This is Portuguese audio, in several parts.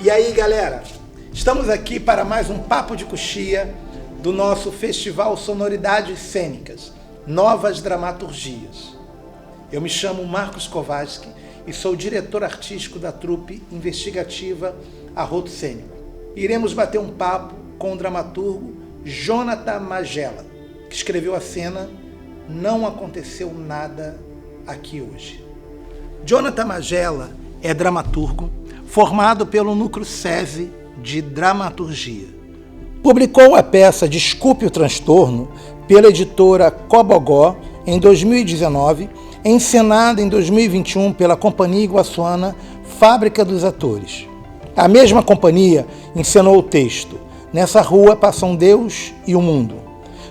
E aí, galera, estamos aqui para mais um Papo de Coxia do nosso Festival Sonoridades Cênicas, Novas Dramaturgias. Eu me chamo Marcos Kovaski e sou diretor artístico da trupe investigativa Arroto Cênico. Iremos bater um papo com o dramaturgo Jonathan Magela, que escreveu a cena Não Aconteceu Nada Aqui Hoje. Jonathan Magela é dramaturgo, formado pelo Núcleo SESI de Dramaturgia. Publicou a peça Desculpe o Transtorno pela editora Cobogó em 2019, encenada em 2021 pela Companhia Iguaçuana Fábrica dos Atores. A mesma companhia encenou o texto Nessa Rua Passam Deus e o Mundo.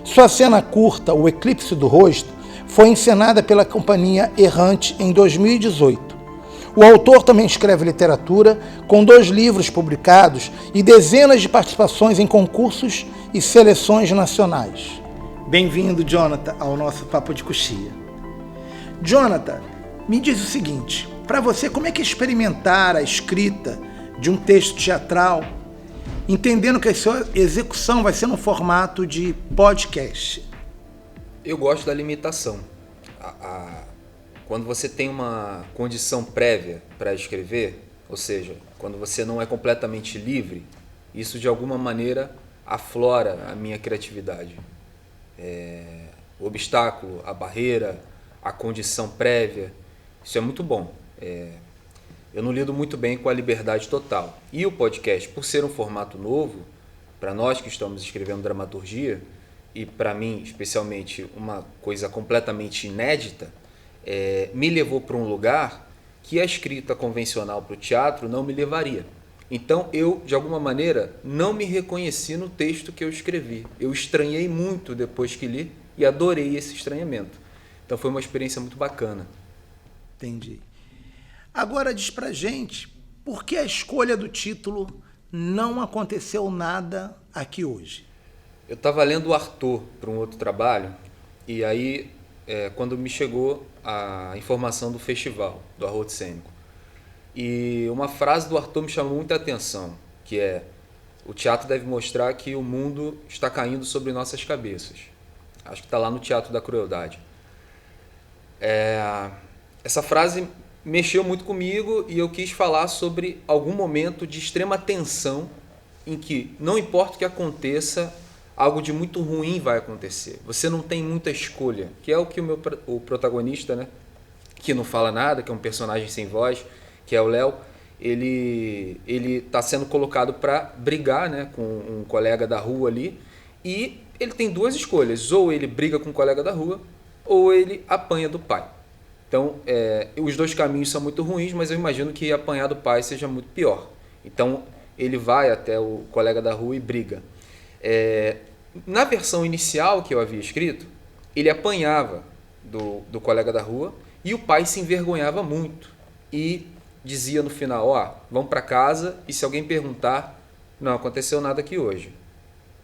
Sua cena curta, O Eclipse do Rosto, foi encenada pela Companhia Errante em 2018. O autor também escreve literatura, com 2 livros publicados e dezenas de participações em concursos e seleções nacionais. Bem-vindo, Jonathan, ao nosso Papo de Coxia. Jonathan, me diz o seguinte, para você, como é que é experimentar a escrita de um texto teatral, entendendo que a sua execução vai ser no formato de podcast? Eu gosto da limitação. Quando você tem uma condição prévia para escrever, ou seja, quando você não é completamente livre, isso de alguma maneira aflora a minha criatividade. O obstáculo, a barreira, a condição prévia, isso é muito bom. Eu não lido muito bem com a liberdade total. E o podcast, por ser um formato novo, para nós que estamos escrevendo dramaturgia, e para mim, especialmente, uma coisa completamente inédita, me levou para um lugar que a escrita convencional para o teatro não me levaria. Então, eu, de alguma maneira, não me reconheci no texto que eu escrevi. Eu estranhei muito depois que li e adorei esse estranhamento. Então, foi uma experiência muito bacana. Entendi. Agora, diz pra gente, por que a escolha do título Não Aconteceu Nada Aqui Hoje? Eu estava lendo o Arthur para um outro trabalho e aí, quando me chegou a informação do festival, do Arroto Cênico, e uma frase do Arthur me chamou muita atenção, que é: o teatro deve mostrar que o mundo está caindo sobre nossas cabeças. Acho que está lá no Teatro da Crueldade. Essa frase mexeu muito comigo e eu quis falar sobre algum momento de extrema tensão em que, não importa o que aconteça, algo de muito ruim vai acontecer. Você não tem muita escolha, que é o que o protagonista, né, que não fala nada, que é um personagem sem voz, que é o Léo, ele está sendo colocado para brigar, né, com um colega da rua ali, e ele tem 2 escolhas: ou ele briga com o colega da rua, ou ele apanha do pai. Então, os 2 caminhos são muito ruins, mas eu imagino que apanhar do pai seja muito pior. Então, ele vai até o colega da rua e briga. Na versão inicial que eu havia escrito, ele apanhava do colega da rua e o pai se envergonhava muito e dizia no final: vamos para casa e se alguém perguntar, não aconteceu nada aqui hoje.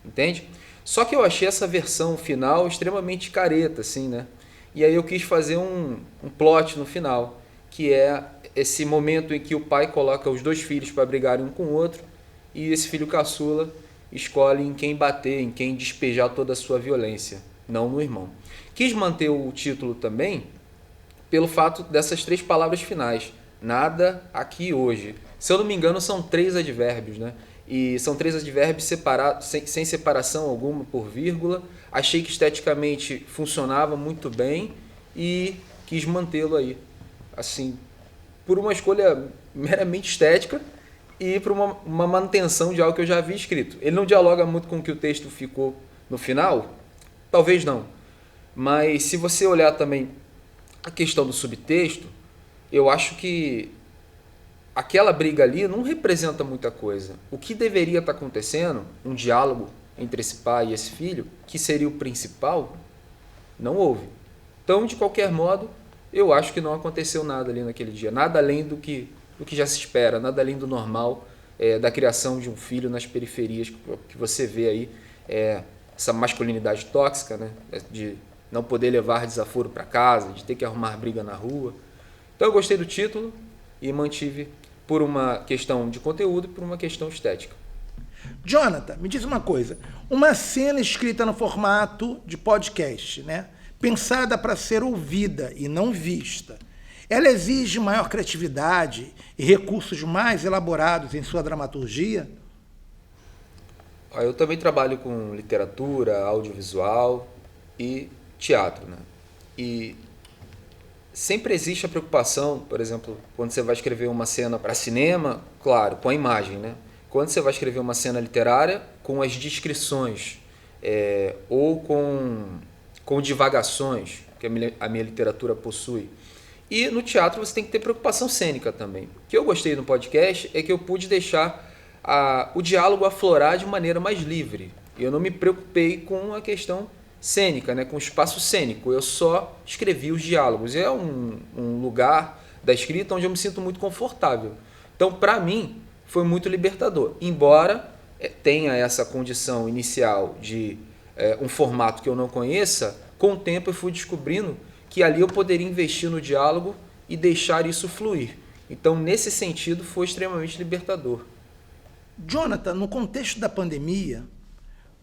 Entende? Só que eu achei essa versão final extremamente careta, assim, né? E aí eu quis fazer um plot no final, que é esse momento em que o pai coloca os 2 filhos para brigarem um com o outro e esse filho caçula escolhe em quem bater, em quem despejar toda a sua violência, não no irmão. Quis manter o título também pelo fato dessas 3 palavras finais, nada aqui hoje. Se eu não me engano, são 3 advérbios, né? E são 3 advérbios separados, sem separação alguma por vírgula. Achei que esteticamente funcionava muito bem e quis mantê-lo aí, assim, por uma escolha meramente estética e por uma manutenção de algo que eu já havia escrito. Ele não dialoga muito com o que o texto ficou no final? Talvez não. Mas se você olhar também a questão do subtexto, eu acho que aquela briga ali não representa muita coisa. O que deveria estar acontecendo, um diálogo entre esse pai e esse filho, que seria o principal, não houve. Então, de qualquer modo, eu acho que não aconteceu nada ali naquele dia. Nada além do que já se espera, nada além do normal da criação de um filho nas periferias, que você vê aí, essa masculinidade tóxica, né, de não poder levar desaforo para casa, de ter que arrumar briga na rua. Então eu gostei do título e mantive por uma questão de conteúdo e por uma questão estética. Jonathan, me diz uma coisa. Uma cena escrita no formato de podcast, né? Pensada para ser ouvida e não vista, ela exige maior criatividade e recursos mais elaborados em sua dramaturgia? Eu também trabalho com literatura, audiovisual e teatro, né? E sempre existe a preocupação, por exemplo, quando você vai escrever uma cena para cinema, claro, com a imagem, né? Quando você vai escrever uma cena literária, com as descrições ou com divagações que a minha literatura possui. E no teatro você tem que ter preocupação cênica também. O que eu gostei no podcast é que eu pude deixar o diálogo aflorar de maneira mais livre. Eu não me preocupei com a questão cênica, né, com o espaço cênico. Eu só escrevi os diálogos. É um lugar da escrita onde eu me sinto muito confortável. Então, para mim, foi muito libertador. Embora tenha essa condição inicial de um formato que eu não conheça, com o tempo eu fui descobrindo que ali eu poderia investir no diálogo e deixar isso fluir. Então, nesse sentido, foi extremamente libertador. Jonathan, no contexto da pandemia,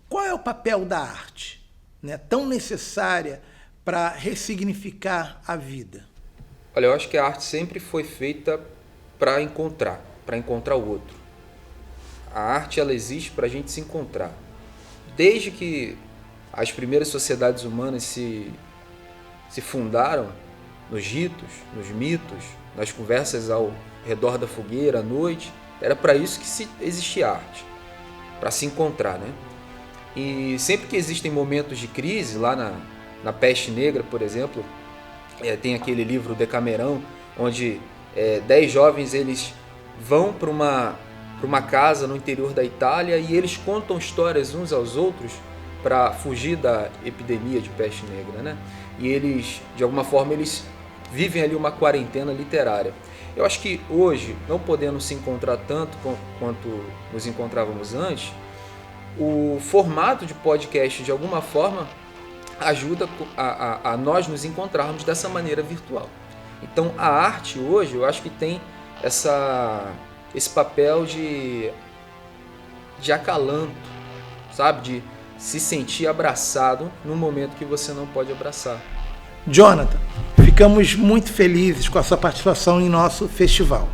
qual é o papel da arte, né, tão necessária para ressignificar a vida? Olha, eu acho que a arte sempre foi feita para encontrar o outro. A arte, ela existe para a gente se encontrar. Desde que as primeiras sociedades humanas se fundaram nos ritos, nos mitos, nas conversas ao redor da fogueira à noite, era para isso que existia arte, para se encontrar, né? E sempre que existem momentos de crise, lá na Peste Negra, por exemplo, tem aquele livro Decamerão, onde 10 jovens eles vão para uma casa no interior da Itália e eles contam histórias uns aos outros para fugir da epidemia de peste negra, né? E eles, de alguma forma, eles vivem ali uma quarentena literária. Eu acho que hoje, não podendo se encontrar tanto quanto nos encontrávamos antes, o formato de podcast, de alguma forma, ajuda a nós nos encontrarmos dessa maneira virtual. Então, a arte hoje, eu acho que tem esse papel de acalanto, sabe? De se sentir abraçado no momento que você não pode abraçar. Jonathan, ficamos muito felizes com a sua participação em nosso festival.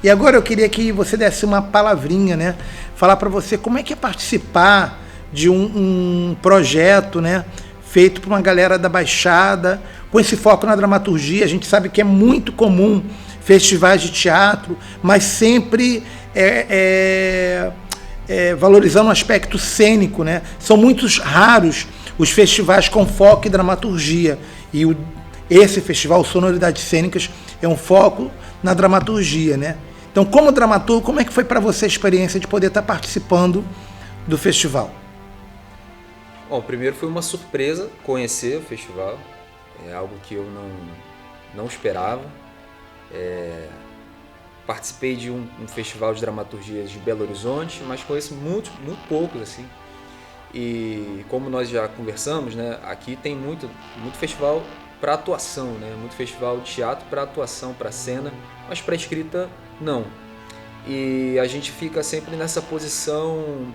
E agora eu queria que você desse uma palavrinha, né? Falar para você como é que é participar de um projeto, né? Feito por uma galera da Baixada, com esse foco na dramaturgia. A gente sabe que é muito comum festivais de teatro, mas sempre valorizando o aspecto cênico, né? São muito raros os festivais com foco em dramaturgia. E esse festival, Sonoridades Cênicas, é um foco na dramaturgia, né? Então, como dramaturgo, como é que foi para você a experiência de poder estar participando do festival? Bom, primeiro foi uma surpresa conhecer o festival. É algo que eu não esperava. Participei de um festival de dramaturgias de Belo Horizonte, mas conheço muito poucos, assim. E como nós já conversamos, né, aqui tem muito festival para atuação, né, muito festival de teatro para atuação, para cena, mas para escrita não. E a gente fica sempre nessa posição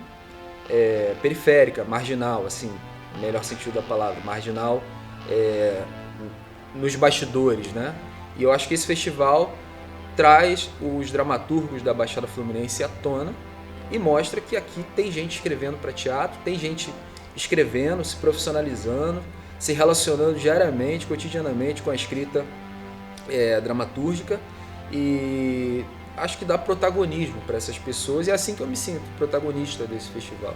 periférica, marginal, assim, no melhor sentido da palavra, marginal, nos bastidores, né? E eu acho que esse festival traz os dramaturgos da Baixada Fluminense à tona e mostra que aqui tem gente escrevendo para teatro, tem gente escrevendo, se profissionalizando, se relacionando diariamente, cotidianamente com a escrita dramatúrgica, e acho que dá protagonismo para essas pessoas, e é assim que eu me sinto, protagonista desse festival.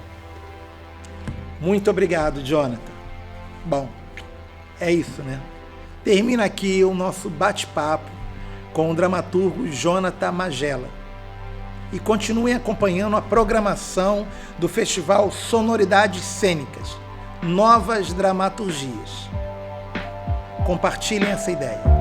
Muito obrigado, Jonathan. Bom, é isso, né? Termina aqui o nosso bate-papo com o dramaturgo Jonathan Magela. E continuem acompanhando a programação do Festival Sonoridades Cênicas, Novas Dramaturgias. Compartilhem essa ideia.